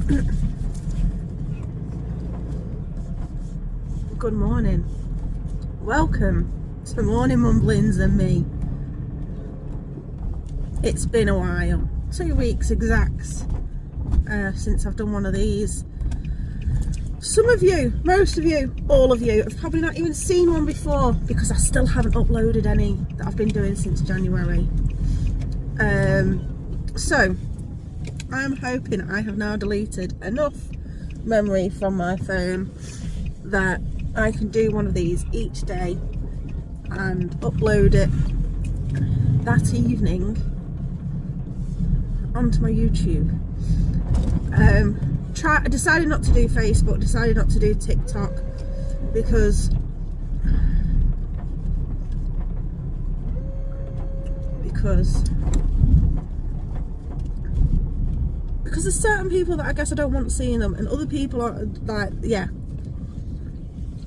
Good morning. Welcome to Morning Mumblings and me. It's been a while, 2 weeks exact, since I've done one of these. Some of you, most of you, all of you have probably not even seen one before because I still haven't uploaded any that I've been doing since January. So I'm hoping I have now deleted enough memory from my phone that I can do one of these each day and upload it that evening onto my YouTube. I decided not to do Facebook, decided not to do TikTok because there's certain people that I guess I don't want seeing them, and other people are like, yeah.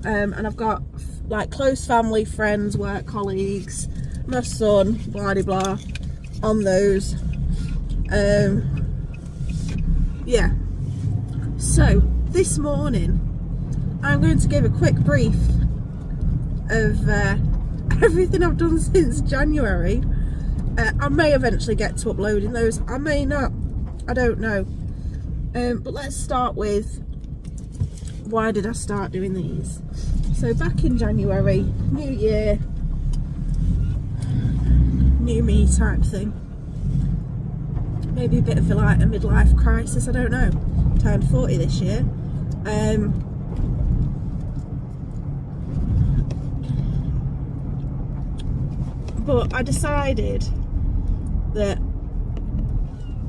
And I've got like close family, friends, work colleagues, my son, blah de blah, on those. Yeah. So this morning I'm going to give a quick brief of everything I've done since January. I may eventually get to uploading those, I may not, I don't know. But let's start with, why did I start doing these? So back in January, new year, new me type thing. Maybe a bit of like a midlife crisis, I don't know. Turned 40 this year. But I decided that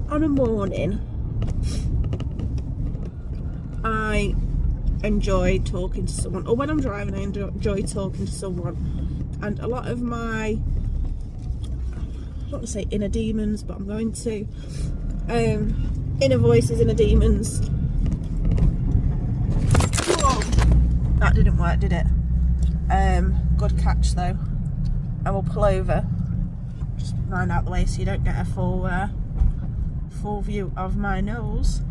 on a morning I enjoy talking to someone, or when I'm driving I enjoy talking to someone, and a lot of my, I don't want to say inner demons, but I'm going to, inner voices, inner demons. Whoa, that didn't work, did it? Good catch though. I will pull over, just round out the way so you don't get a full view of my nose.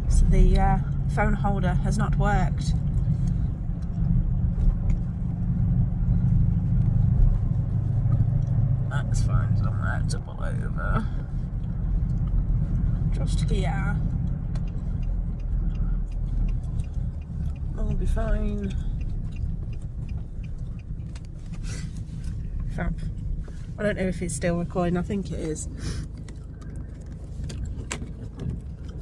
So the phone holder has not worked. That's fine, somewhere to pull over. Just here. I'll be fine. Fab. I don't know if it's still recording, I think it is.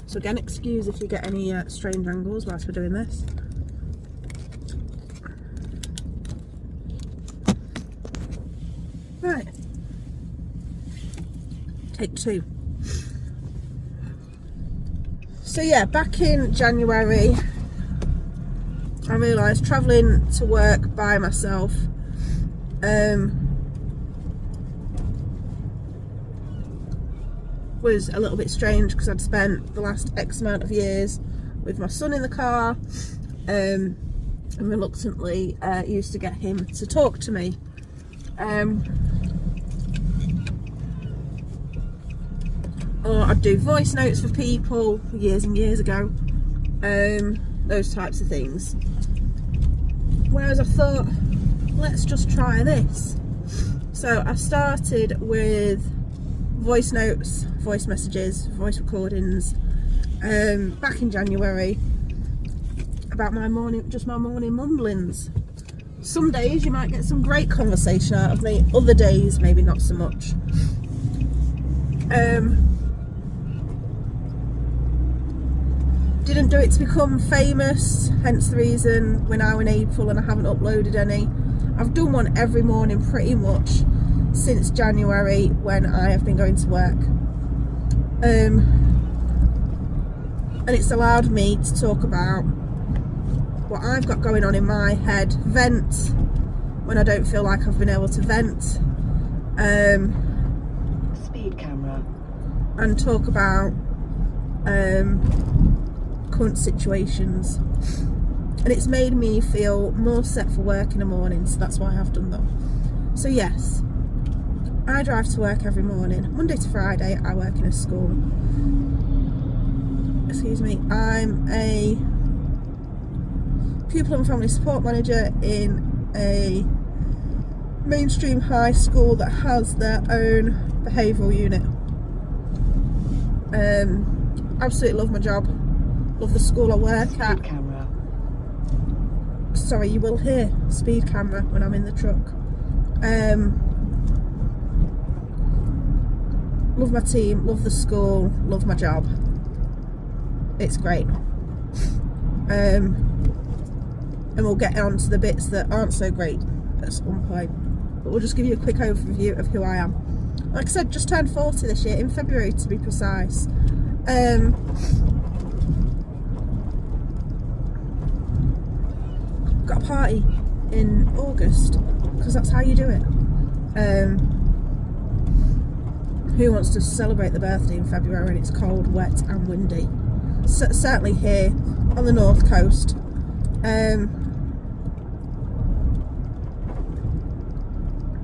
So again, excuse if you get any strange angles whilst we're doing this. Right. Take two. So yeah, back in January, I realised travelling to work by myself was a little bit strange because I'd spent the last X amount of years with my son in the car, and reluctantly used to get him to talk to me. Or I'd do voice notes for people years and years ago, those types of things. Whereas I thought, let's just try this. So I started with voice notes, voice messages, voice recordings, back in January, about my morning mumblings. Some days you might get some great conversation out of me, other days maybe not so much. Didn't do it to become famous, hence the reason we're now in April and I haven't uploaded any. I've done one every morning pretty much since January when I have been going to work. And it's allowed me to talk about what I've got going on in my head, vent when I don't feel like I've been able to vent. Speed camera. And talk about current situations, and it's made me feel more set for work in the morning, so that's why I have done them. So yes, I drive to work every morning. Monday to Friday I work in a school. Excuse me. I'm a pupil and family support manager in a mainstream high school that has their own behavioural unit. Absolutely love my job. Love the school I work at. Camera. Sorry, you will hear speed camera when I'm in the truck. Love my team, love the school, love my job. It's great. And we'll get on to the bits that aren't so great at some point. But we'll just give you a quick overview of who I am. Like I said, just turned 40 this year, in February to be precise. Got a party in August, because that's how you do it. Who wants to celebrate the birthday in February when it's cold, wet and windy? Certainly here on the north coast.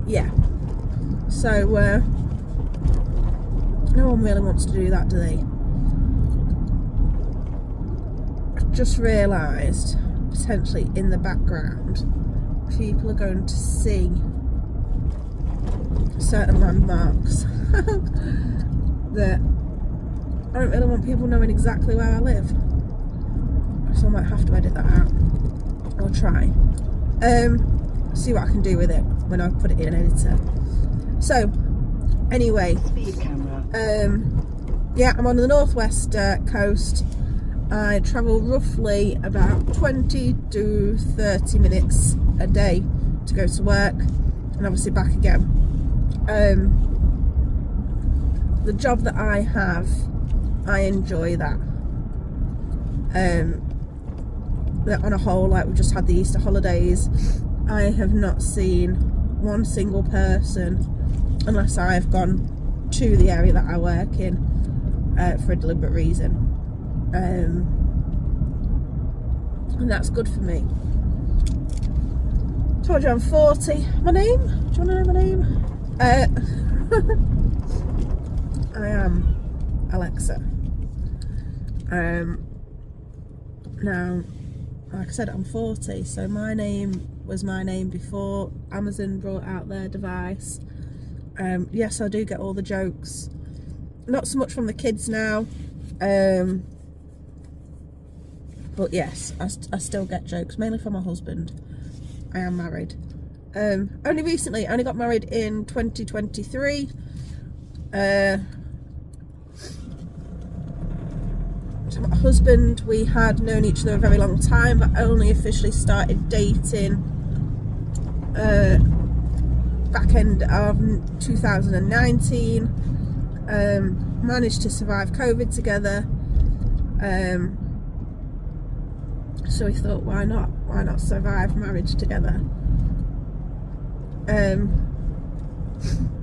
Yeah, so no one really wants to do that, do they? I've just realised, potentially in the background, people are going to see certain landmarks that I don't really want people knowing exactly where I live, so I might have to edit that out. I'll try. See what I can do with it when I put it in an editor. So anyway, Speed camera. yeah, I'm on the northwest coast. I travel roughly about 20 to 30 minutes a day to go to work, and obviously back again. The job that I have, I enjoy that. On a whole, like, we've just had the Easter holidays, I have not seen one single person, unless I've gone to the area that I work in for a deliberate reason. And that's good for me. Told you I'm 40. My name? Do you want to know my name? I am Alexa. Now, like I said, I'm 40, so my name was my name before Amazon brought out their device. Yes, I do get all the jokes. Not so much from the kids now. But yes, I still get jokes, mainly from my husband. I am married. Only recently, I only got married in 2023. So my husband, we had known each other a very long time, but only officially started dating back end of 2019. Managed to survive COVID together. So we thought, why not survive marriage together?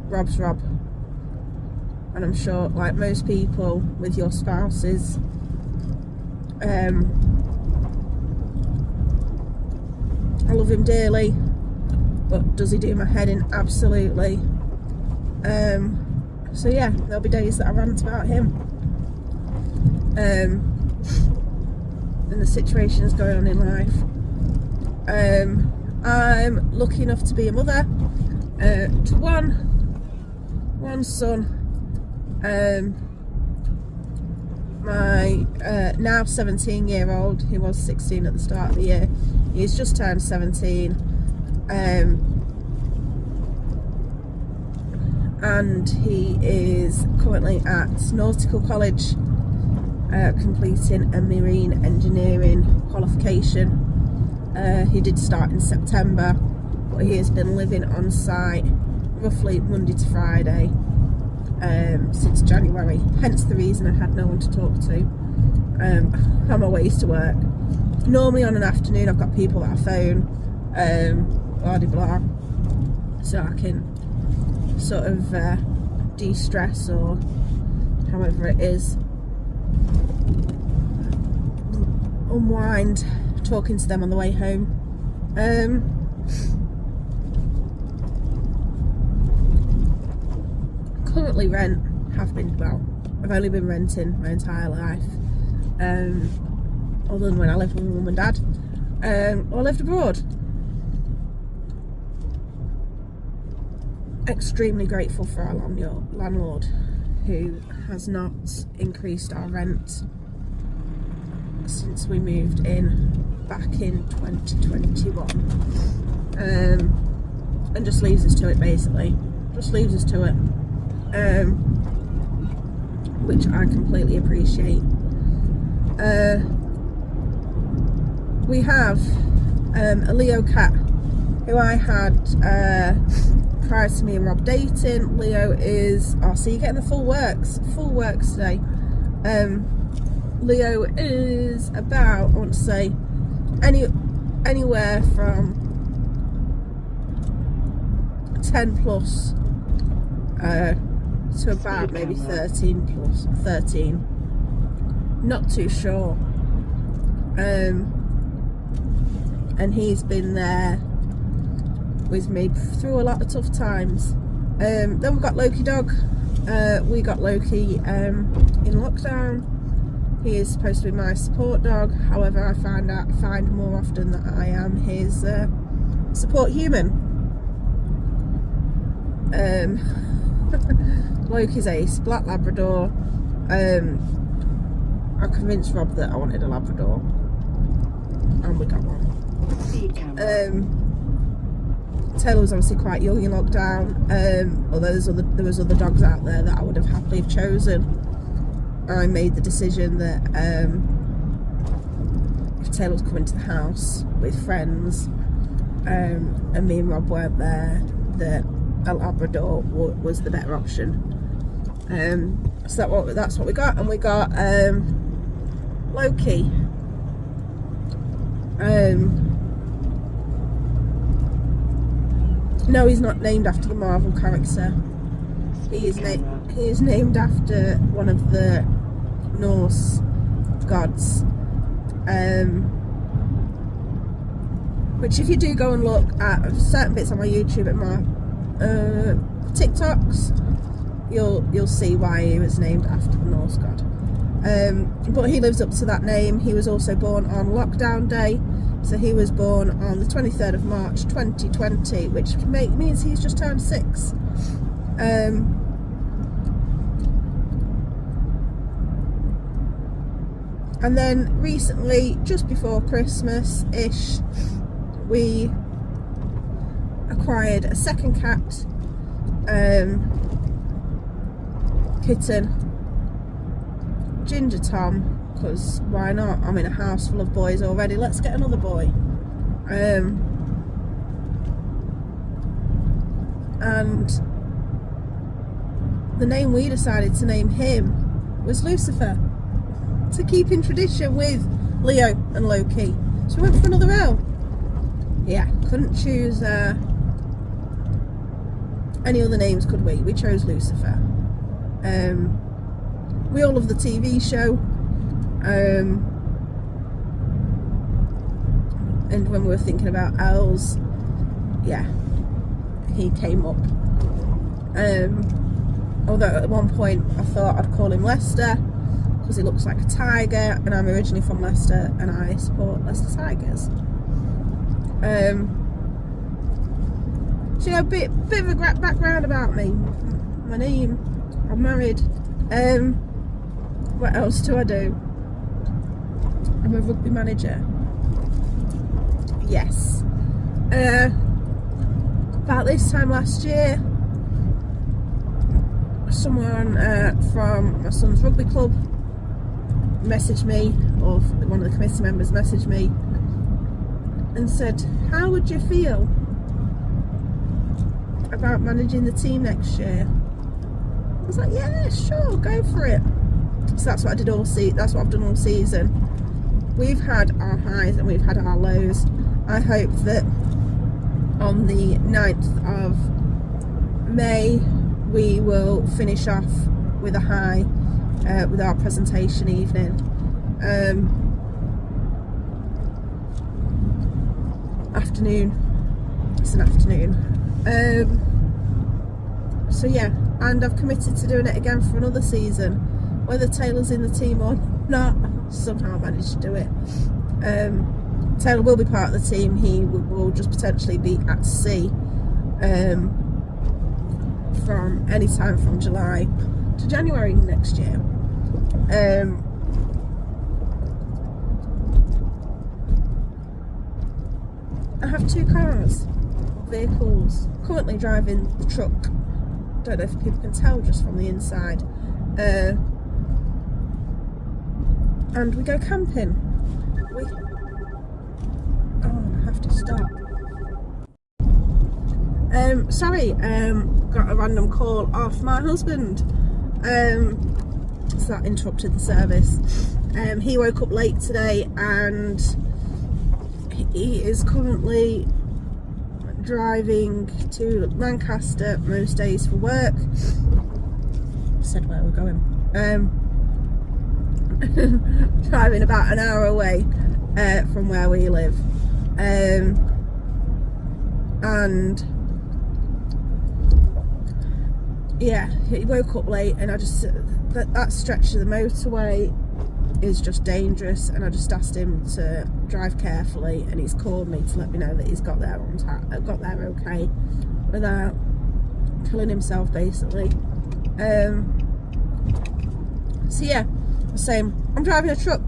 Rob's Rob, and I'm sure, like most people with your spouses, I love him dearly, but does he do my head in? Absolutely. So yeah, there'll be days that I rant about him, and the situations going on in life. I'm lucky enough to be a mother to one son. My now 17-year-old, he was 16 at the start of the year, he's just turned 17, and he is currently at Nautical College, completing a marine engineering qualification. He did start in September, but he has been living on site roughly Monday to Friday since January, hence the reason I had no one to talk to on my ways to work. Normally on an afternoon I've got people that I phone, blah de blah, so I can sort of de-stress, or however it is, unwind talking to them on the way home. predominantly rent, have been, well, I've only been renting my entire life, other than when I lived with my mum and dad, or lived abroad. Extremely grateful for our landlord, who has not increased our rent since we moved in back in 2021, and just leaves us to it, basically. Just leaves us to it, which I completely appreciate. We have a Leo cat who I had prior to me and Rob dating. Leo is, oh, so you're getting the full works today. Leo is about, I want to say, anywhere from 10 plus to about maybe 13 plus, 13, not too sure. And he's been there with me through a lot of tough times. Then we've got Loki dog. We got Loki in lockdown. He is supposed to be my support dog, however I find more often that I am his support human. Loki's Ace, black Labrador. I convinced Rob that I wanted a Labrador, and we got one. Taylor was obviously quite young in lockdown, although there was other dogs out there that I would have happily chosen. I made the decision that if Taylor was coming to the house with friends, and me and Rob weren't there, that a Labrador was the better option. So that's what we got, and we got Loki. No, he's not named after the Marvel character. He is named after one of the Norse gods. Which, if you do go and look at certain bits on my YouTube and my TikToks, you'll see why he was named after the Norse god. But he lives up to that name. He was also born on lockdown day. So he was born on the 23rd of March 2020, which means he's just turned 6. And then recently, just before Christmas-ish, we acquired a second cat, kitten, Ginger Tom. Because why not? I'm in a house full of boys already. Let's get another boy. And the name we decided to name him was Lucifer, to keep in tradition with Leo and Loki. So we went for another L. Yeah, couldn't choose any other names, could we? We chose Lucifer. We all love the TV show. And when we were thinking about owls, yeah, he came up. Although at one point I thought I'd call him Leicester because he looks like a tiger, and I'm originally from Leicester and I support Leicester Tigers. So, you know, a bit of a background about me. My name, I'm married. What else do I do? I'm a rugby manager. Yes. About this time last year, someone from my son's rugby club messaged me, or one of the committee members messaged me and said, how would you feel about managing the team next year? I was like, yeah, sure, go for it. So that's what I did that's what I've done all season. We've had our highs and we've had our lows. I hope that on the 9th of May we will finish off with a high with our presentation evening. Afternoon. It's an afternoon. So yeah, and I've committed to doing it again for another season. Whether Taylor's in the team or not, somehow I managed to do it. Taylor will be part of the team. He will just potentially be at sea from any time from July to January next year. I have 2 cars, vehicles, currently driving the truck. Don't know if people can tell just from the inside. And we go camping. I have to stop. Sorry, got a random call off my husband. So that interrupted the service. He woke up late today and he is currently driving to Lancaster most days for work. I said where we're going. Driving about an hour away from where we live. And yeah, he woke up late, and I just that stretch of the motorway is just dangerous, and I just asked him to drive carefully, and he's called me to let me know that he's got there on time, got there okay, without killing himself basically. So yeah, same. I'm driving a truck.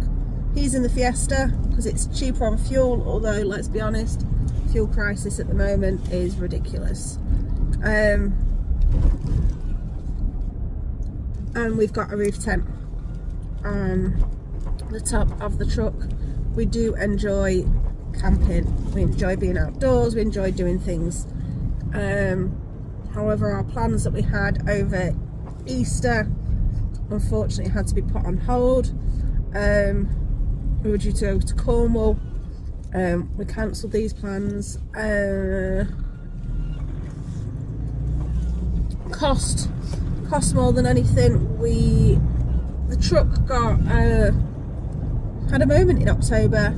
He's in the Fiesta because it's cheaper on fuel, although let's be honest, fuel crisis at the moment is ridiculous. And we've got a roof tent on the top of the truck. We do enjoy camping, we enjoy being outdoors, we enjoy doing things. However, our plans that we had over Easter unfortunately had to be put on hold. We were due to go to Cornwall. We cancelled these plans. Cost more than anything. The truck had a moment in October.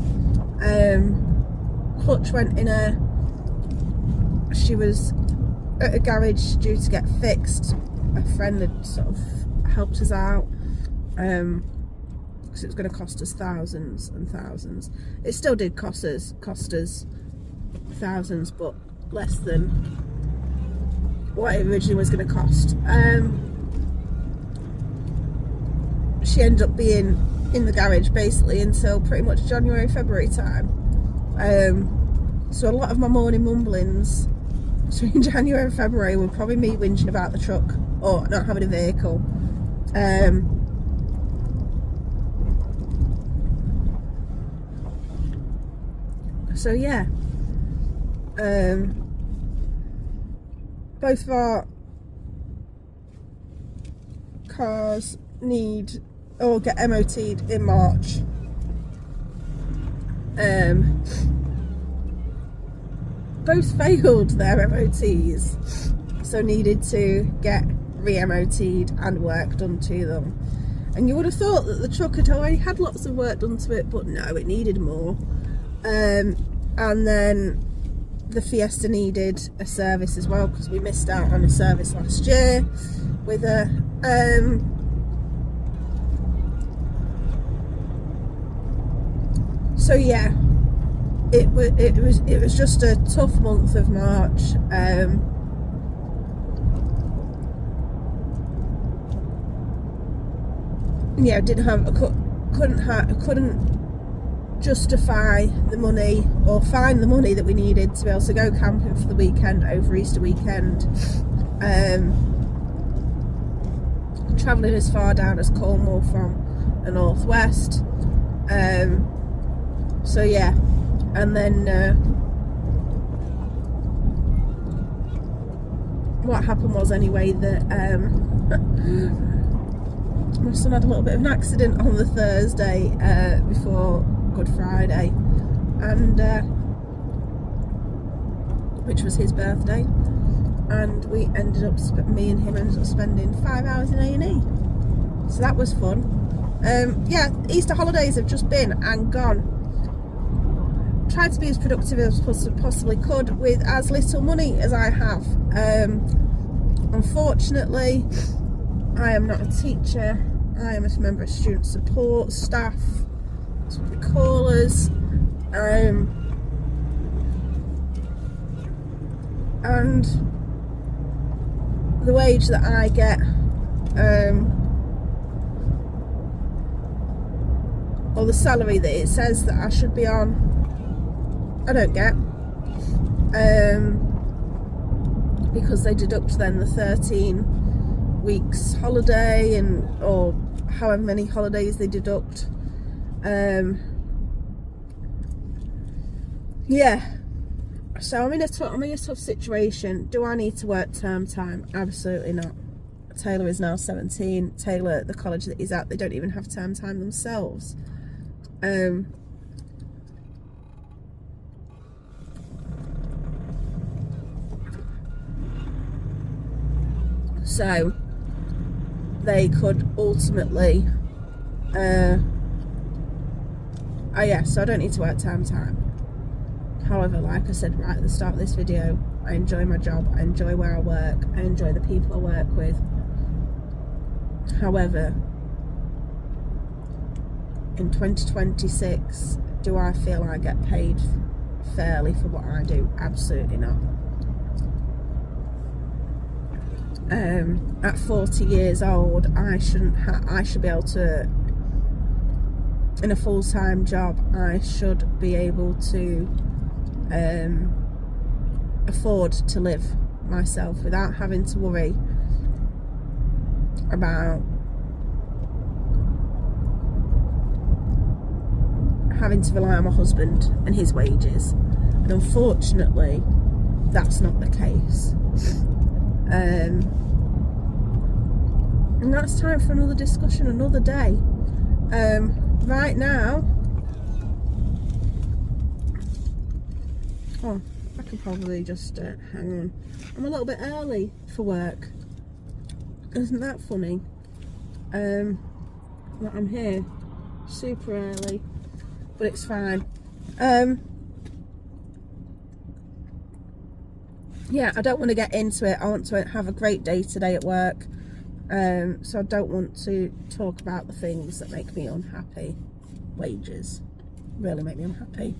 Clutch went in her. She was at a garage due to get fixed. A friend had sort of helped us out because it was going to cost us thousands and thousands. It still did cost us thousands, but less than what it originally was going to cost. She ended up being in the garage basically until pretty much January, February time. So a lot of my morning mumblings between January and February were probably me whinging about the truck or not having a vehicle. So yeah, both of our cars need or get MOT'd in March. Both failed their MOTs, so needed to get re-MOT'd and work done to them. And you would have thought that the truck had already had lots of work done to it, but no, it needed more. And then the Fiesta needed a service as well, because we missed out on a service last year with her. So yeah, it was just a tough month of March. Yeah, couldn't justify the money or find the money that we needed to be able to go camping for the weekend over Easter weekend. Travelling as far down as Cornwall from the northwest. So yeah, and then what happened was anyway that my son had a little bit of an accident on the Thursday before Good Friday, and which was his birthday, and we ended up me and him ended up spending 5 hours in A&E, so that was fun. Yeah, Easter holidays have just been and gone. Tried to be as productive as possibly could with as little money as I have. Unfortunately, I am not a teacher. I am a member of student support staff. That's what we call us. And the wage that I get, or the salary that it says that I should be on, I don't get, because they deduct then the 13 weeks holiday or however many holidays they deduct. Yeah, so I'm in a tough situation. Do I need to work term time? Absolutely not. Taylor is now 17. Taylor, the college that he's at, they don't even have term time themselves. So they could ultimately so I don't need to work term time. However, like I said right at the start of this video, I enjoy my job, I enjoy where I work, I enjoy the people I work with. However, in 2026, do I feel I get paid fairly for what I do? Absolutely not. At 40 years old, I should be able to, in a full-time job, I should be able to afford to live myself without having to worry about having to rely on my husband and his wages. And unfortunately, that's not the case. And that's time for another discussion another day. Right now, I could probably just hang on. I'm a little bit early for work. Isn't that funny? That I'm here super early, but it's fine. Yeah, I don't want to get into it. I want to have a great day today at work. So I don't want to talk about the things that make me unhappy. Wages really make me unhappy.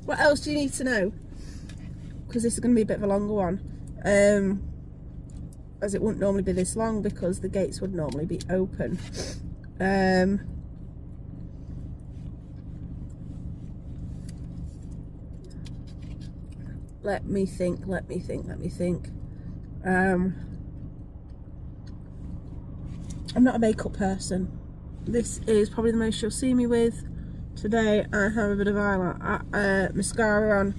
What else do you need to know? Because this is going to be a bit of a longer one. As it wouldn't normally be this long because the gates would normally be open. Let me think. I'm not a makeup person. This is probably the most you'll see me with. Today I have a bit of mascara on.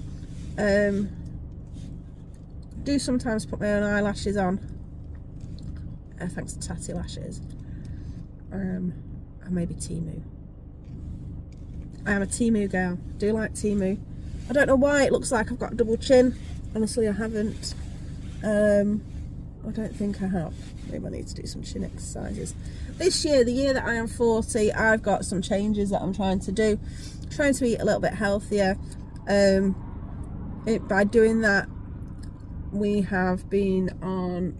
Do sometimes put my own eyelashes on. Thanks to Tatty Lashes. And maybe Temu. I am a Temu girl. Do like Temu. I don't know why it looks like I've got a double chin. Honestly, I haven't. I don't think I have. Maybe I need to do some chin exercises. This year, the year that I am 40, I've got some changes that I'm trying to do. Trying to eat a little bit healthier. By doing that, we have been on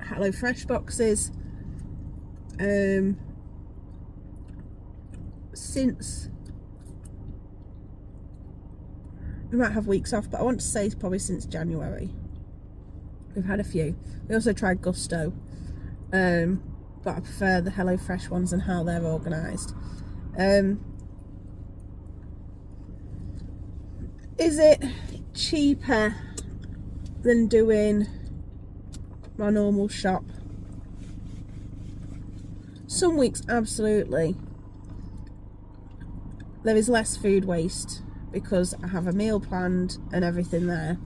HelloFresh boxes since, we might have weeks off, but I want to say probably since January. We've had a few. We also tried Gusto, but I prefer the HelloFresh ones and how they're organised. Is it cheaper than doing my normal shop? Some weeks, absolutely. There is less food waste because I have a meal planned and everything there.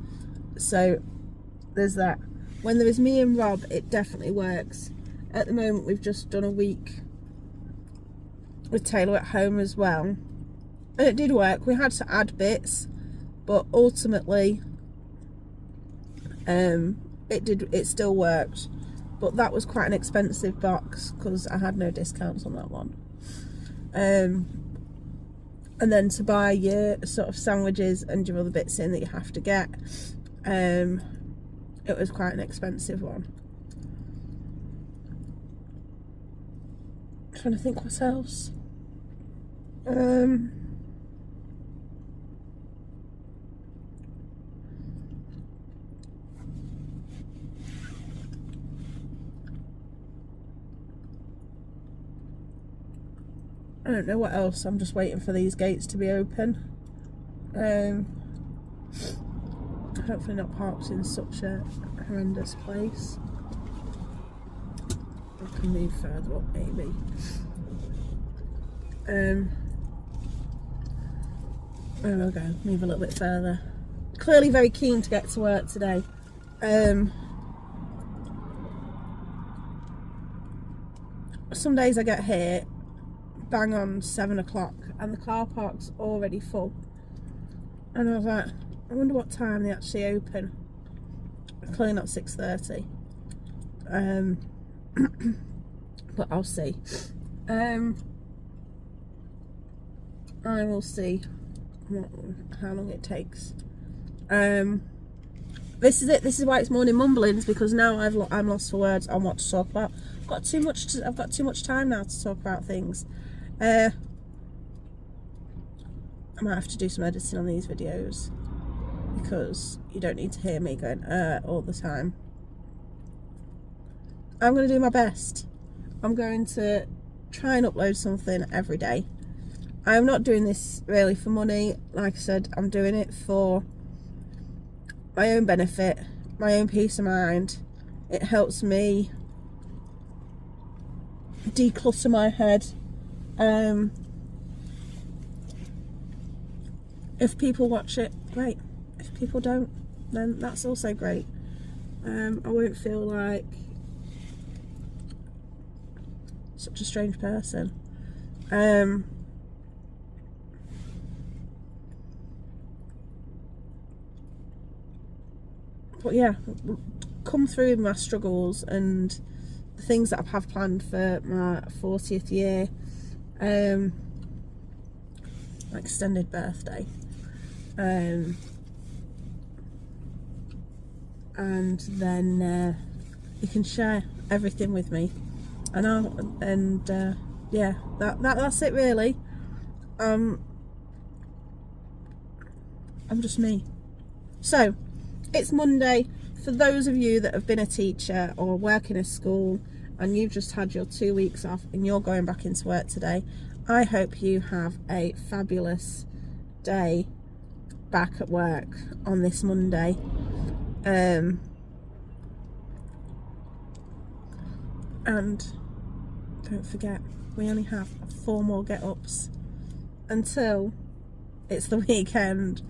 So there's that. When there is me and Rob, it definitely works. At the moment, we've just done a week with Taylor at home as well. And it did work. We had to add bits, but ultimately, it still worked. But that was quite an expensive box because I had no discounts on that one. And then to buy your sort of sandwiches and your other bits in that you have to get, it was quite an expensive one. Trying to think what else. I don't know what else. I'm just waiting for these gates to be open. Hopefully not parked in such a horrendous place. I can move further up maybe. There we go, move a little bit further. Clearly very keen to get to work today. Some days I get here bang on 7 o'clock and the car park's already full. And I was like, I wonder what time they actually open. Clearly not 6:30. But I'll see. I will see how long it takes. This is it. This is why it's morning mumblings, because now I'm lost for words on what to talk about. I've got too much time now to talk about things. I might have to do some editing on these videos, because you don't need to hear me going all the time. I'm going to do my best. I'm going to try and upload something every day. I'm not doing this really for money. Like I said, I'm doing it for my own benefit, my own peace of mind. It helps me declutter my head. If people watch it, great. If people don't, then that's also great. I won't feel like such a strange person. But yeah, come through my struggles and the things that I have planned for my 40th year, my extended birthday, and then you can share everything with me, and yeah, that's it really. I'm just me. So it's Monday. For those of you that have been a teacher or work in a school and you've just had your 2 weeks off and you're going back into work today, I hope you have a fabulous day back at work on this Monday. And don't forget, we only have 4 more get-ups until it's the weekend.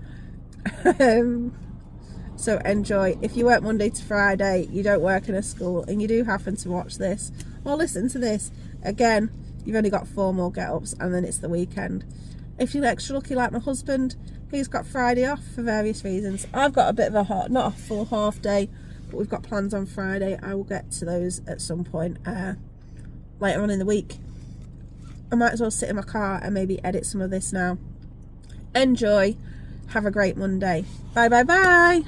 So enjoy. If you work Monday to Friday, you don't work in a school, and you do happen to watch this or listen to this, again, you've only got 4 more get-ups and then it's the weekend. If you're extra lucky like my husband, he's got Friday off for various reasons. I've got a bit of a not a full half day, but we've got plans on Friday. I will get to those at some point later on in the week. I might as well sit in my car and maybe edit some of this now. Enjoy. Have a great Monday. Bye bye bye.